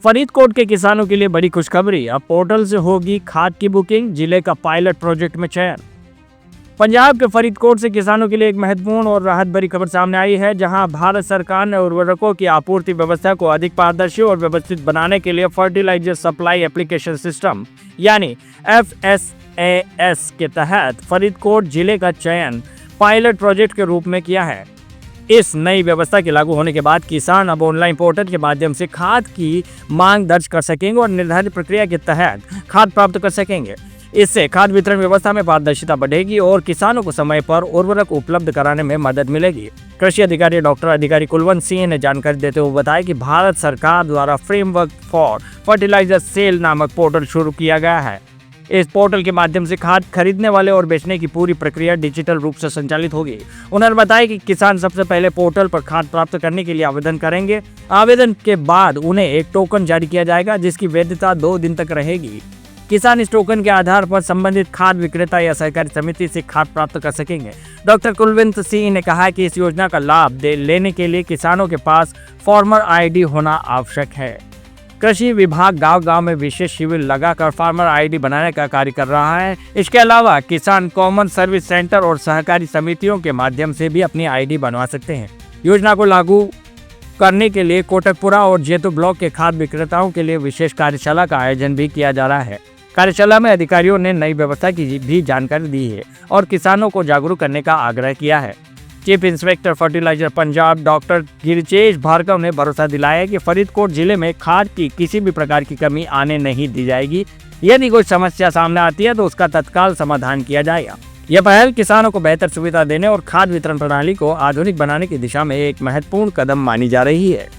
फरीदकोट के किसानों के लिए बड़ी खुशखबरी, अब पोर्टल से होगी खाद की बुकिंग, जिले का पायलट प्रोजेक्ट में चयन। पंजाब के फरीदकोट से किसानों के लिए एक महत्वपूर्ण और राहत भरी खबर सामने आई है, जहां भारत सरकार ने उर्वरकों की आपूर्ति व्यवस्था को अधिक पारदर्शी और व्यवस्थित बनाने के लिए फर्टिलाइजर सप्लाई एप्लीकेशन सिस्टम यानी FSAS के तहत फरीदकोट जिले का चयन पायलट प्रोजेक्ट के रूप में किया है। इस नई व्यवस्था के लागू होने के बाद किसान अब ऑनलाइन पोर्टल के माध्यम से खाद की मांग दर्ज कर सकेंगे और निर्धारित प्रक्रिया के तहत खाद प्राप्त कर सकेंगे। इससे खाद वितरण व्यवस्था में पारदर्शिता बढ़ेगी और किसानों को समय पर उर्वरक उपलब्ध कराने में मदद मिलेगी। कृषि अधिकारी डॉक्टर अधिकारी कुलवंत सिंह ने जानकारी देते हुए बताया कि भारत सरकार द्वारा फ्रेमवर्क फॉर फर्टिलाइजर सेल नामक पोर्टल शुरू किया गया है। इस पोर्टल के माध्यम से खाद खरीदने वाले और बेचने की पूरी प्रक्रिया डिजिटल रूप से संचालित होगी। उन्होंने बताया कि किसान सबसे पहले पोर्टल पर खाद प्राप्त करने के लिए आवेदन करेंगे। आवेदन के बाद उन्हें एक टोकन जारी किया जाएगा, जिसकी वैधता 2 दिन तक रहेगी। किसान इस टोकन के आधार पर संबंधित खाद विक्रेता या सहकारी समिति से खाद प्राप्त कर सकेंगे। डॉक्टर कुलवंत सिंह ने कहा कि इस योजना का लाभ लेने के लिए किसानों के पास फार्मर आईडी होना आवश्यक है। कृषि विभाग गांव-गांव में विशेष शिविर लगाकर फार्मर आईडी बनाने का कार्य कर रहा है। इसके अलावा किसान कॉमन सर्विस सेंटर और सहकारी समितियों के माध्यम से भी अपनी आईडी बनवा सकते हैं। योजना को लागू करने के लिए कोटकपुरा और जेतु ब्लॉक के खाद विक्रेताओं के लिए विशेष कार्यशाला का आयोजन भी किया जा रहा है। कार्यशाला में अधिकारियों ने नई व्यवस्था की भी जानकारी दी है और किसानों को जागरूक करने का आग्रह किया है। Chief inspector fertilizer Punjab doctor Girijesh Bhargav ने भरोसा दिलाया कि फरीदकोट जिले में खाद की किसी भी प्रकार की कमी आने नहीं दी जाएगी। यदि कोई समस्या सामने आती है तो उसका तत्काल समाधान किया जाएगा। यह पहल किसानों को बेहतर सुविधा देने और खाद वितरण प्रणाली को आधुनिक बनाने की दिशा में एक महत्वपूर्ण कदम मानी जा रही है।